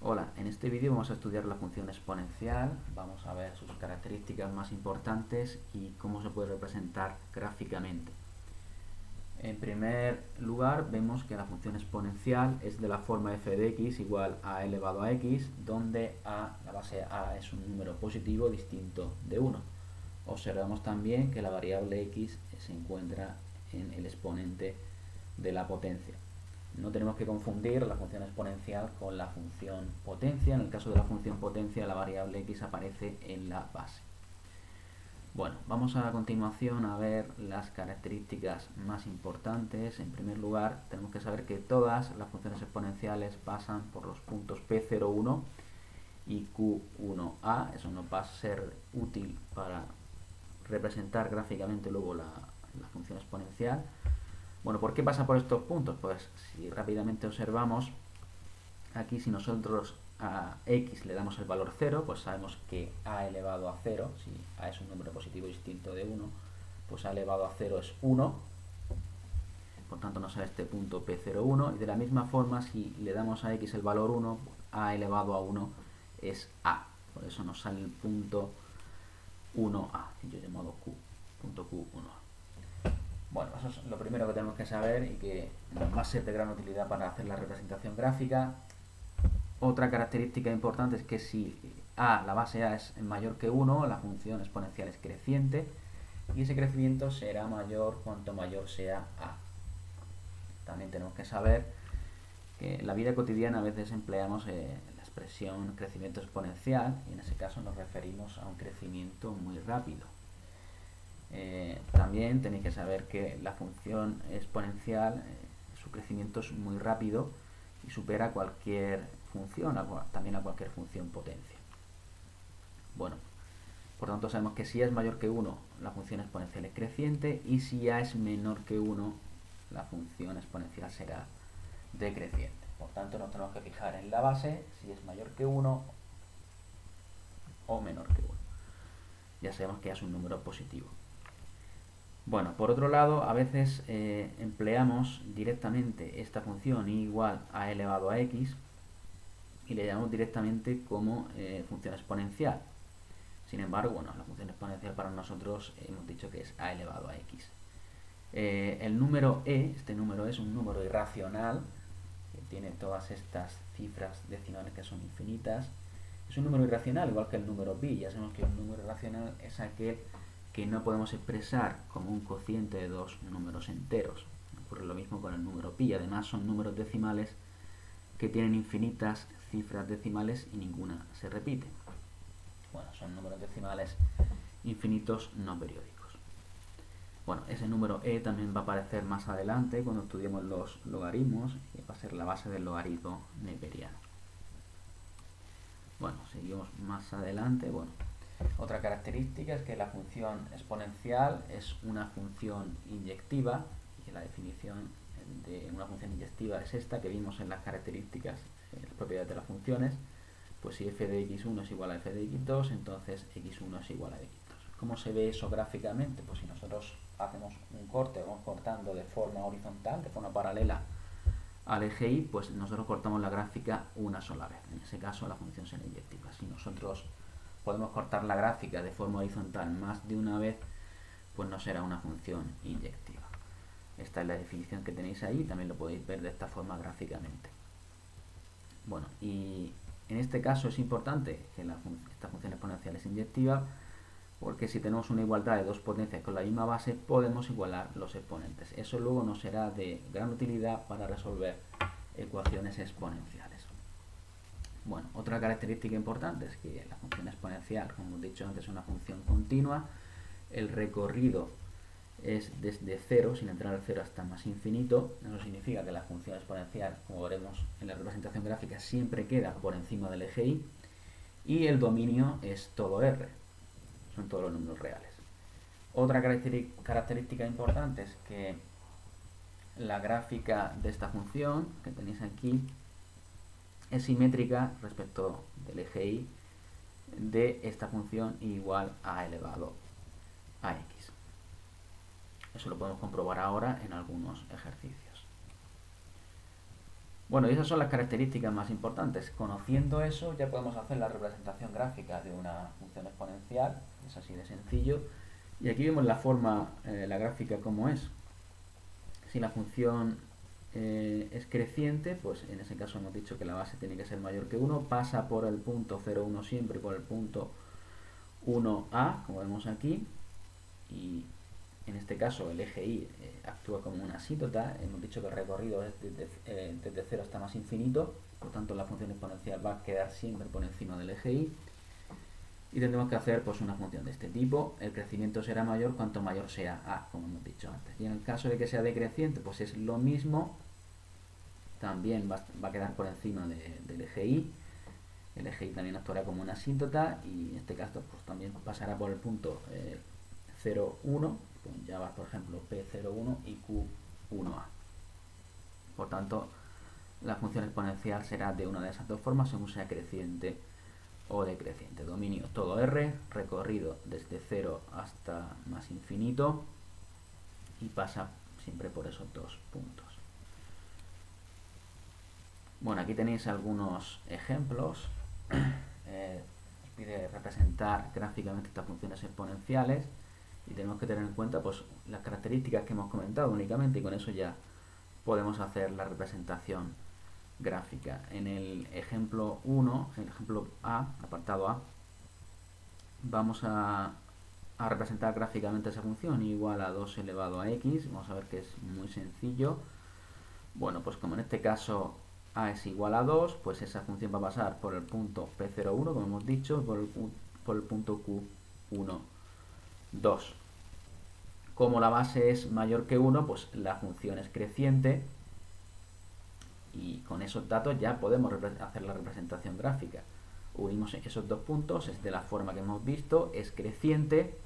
Hola, en este vídeo vamos a estudiar la función exponencial, vamos a ver sus características más importantes y cómo se puede representar gráficamente. En primer lugar, vemos que la función exponencial es de la forma f de x igual a elevado a x, donde la base a es un número positivo distinto de 1. Observamos también que la variable x se encuentra en el exponente de la potencia. No tenemos que confundir la función exponencial con la función potencia. En el caso de la función potencia, la variable x aparece en la base. Bueno, vamos a continuación a ver las características más importantes. En primer lugar, tenemos que saber que todas las funciones exponenciales pasan por los puntos P01 y Q1A. Eso nos va a ser útil para representar gráficamente luego la función exponencial. Bueno, ¿por qué pasa por estos puntos? Pues si rápidamente observamos, aquí si nosotros a x le damos el valor 0, pues sabemos que a elevado a 0, si a es un número positivo distinto de 1, pues a elevado a 0 es 1, por tanto nos sale este punto P01, y de la misma forma si le damos a x el valor 1, a elevado a 1 es a, por eso nos sale el punto 1a, yo llamado q, punto q1a. Bueno, eso es lo primero que tenemos que saber y que nos va a ser de gran utilidad para hacer la representación gráfica. Otra característica importante es que si la base a es mayor que 1, la función exponencial es creciente y ese crecimiento será mayor cuanto mayor sea a. También tenemos que saber que en la vida cotidiana a veces empleamos la expresión crecimiento exponencial y en ese caso nos referimos a un crecimiento muy rápido. También tenéis que saber que la función exponencial, su crecimiento es muy rápido y supera cualquier función, también a cualquier función potencia. Bueno, por tanto sabemos que si a es mayor que 1, la función exponencial es creciente, y si a es menor que 1, la función exponencial será decreciente. Por tanto, nos tenemos que fijar en la base, si es mayor que 1 o menor que 1. Ya sabemos que es un número positivo. Bueno, por otro lado, a veces empleamos directamente esta función y igual a elevado a x y le llamamos directamente como función exponencial. Sin embargo, bueno, la función exponencial para nosotros hemos dicho que es a elevado a x. El número e, este número es un número irracional que tiene todas estas cifras decimales que son infinitas. Es un número irracional, igual que el número pi. Ya sabemos que un número irracional es aquel que no podemos expresar como un cociente de dos números enteros. Ocurre lo mismo con el número pi. Además son números decimales que tienen infinitas cifras decimales y ninguna se repite. Bueno, son números decimales infinitos no periódicos. Bueno, ese número e también va a aparecer más adelante cuando estudiemos los logaritmos, y va a ser la base del logaritmo neperiano. Bueno, seguimos más adelante. Bueno, otra característica es que la función exponencial es una función inyectiva, y la definición de una función inyectiva es esta que vimos en las características, en las propiedades de las funciones. Pues si f de x1 es igual a f de x2, entonces x1 es igual a x2. ¿Cómo se ve eso gráficamente? Pues si nosotros hacemos un corte, vamos cortando de forma horizontal, de forma paralela al eje y, pues nosotros cortamos la gráfica una sola vez. En ese caso la función será inyectiva. Si nosotros podemos cortar la gráfica de forma horizontal más de una vez, pues no será una función inyectiva. Esta es la definición que tenéis ahí, también lo podéis ver de esta forma gráficamente. Bueno, y en este caso es importante que esta función exponencial es inyectiva, porque si tenemos una igualdad de dos potencias con la misma base, podemos igualar los exponentes. Eso luego nos será de gran utilidad para resolver ecuaciones exponenciales. Bueno, otra característica importante es que la función exponencial, como hemos dicho antes, es una función continua. El recorrido es desde 0, sin entrar al 0 hasta más infinito. Eso significa que la función exponencial, como veremos en la representación gráfica, siempre queda por encima del eje y. Y el dominio es todo R, son todos los números reales. Otra característica importante es que la gráfica de esta función que tenéis aquí es simétrica respecto del eje y de esta función igual a elevado a x. Eso lo podemos comprobar ahora en algunos ejercicios. Bueno, y esas son las características más importantes. Conociendo eso, ya podemos hacer la representación gráfica de una función exponencial. Es así de sencillo. Y aquí vemos la forma, la gráfica como es. Si la función es creciente, pues en ese caso hemos dicho que la base tiene que ser mayor que 1, pasa por el punto 0,1 siempre, por el punto 1a, como vemos aquí, y en este caso el eje y actúa como una asíntota. Hemos dicho que el recorrido es desde 0 hasta más infinito, por tanto la función exponencial va a quedar siempre por encima del eje y. Y tendremos que hacer pues una función de este tipo. El crecimiento será mayor cuanto mayor sea a, como hemos dicho antes. Y en el caso de que sea decreciente, pues es lo mismo. También va a quedar por encima del eje y. El eje y también actuará como una asíntota y en este caso pues también pasará por el punto 0,1. Pues ya va, por ejemplo, P0,1 y Q1A. Por tanto, la función exponencial será de una de esas dos formas, según sea creciente o decreciente. Dominio todo R, recorrido desde 0 hasta más infinito y pasa siempre por esos dos puntos. Bueno, aquí tenéis algunos ejemplos. Os pide representar gráficamente estas funciones exponenciales y tenemos que tener en cuenta pues las características que hemos comentado únicamente, y con eso ya podemos hacer la representación gráfica. En el ejemplo 1, en el ejemplo A, apartado A, vamos a representar gráficamente esa función igual a 2 elevado a x. Vamos a ver que es muy sencillo. Bueno, pues como en este caso a es igual a 2, pues esa función va a pasar por el punto P01, como hemos dicho, por el punto Q1, 2. Como la base es mayor que 1, pues la función es creciente y con esos datos ya podemos hacer la representación gráfica. Unimos esos dos puntos, es de la forma que hemos visto, es creciente,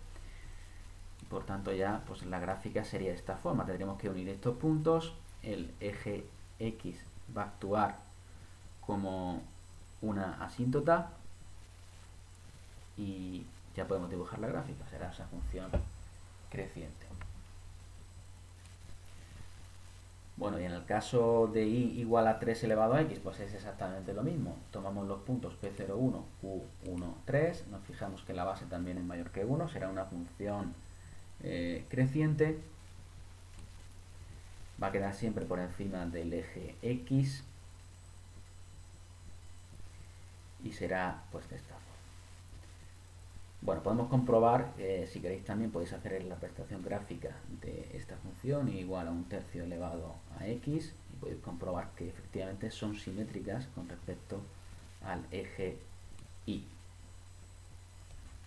por tanto ya pues la gráfica sería de esta forma. Tendremos que unir estos puntos, el eje X va a actuar como una asíntota y ya podemos dibujar la gráfica, será esa función creciente. Bueno, y en el caso de y igual a 3 elevado a x, pues es exactamente lo mismo. Tomamos los puntos P01, Q1, 3, nos fijamos que la base también es mayor que 1, será una función creciente, va a quedar siempre por encima del eje X y será pues de esta forma. Bueno, podemos comprobar, si queréis también podéis hacer la representación gráfica de esta función igual a 1/3 elevado a x y podéis comprobar que efectivamente son simétricas con respecto al eje y.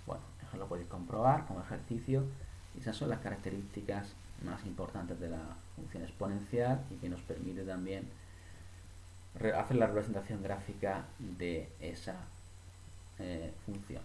Bueno, eso lo podéis comprobar como ejercicio y esas son las características más importantes de la función exponencial y que nos permite también hacer la representación gráfica de esa función.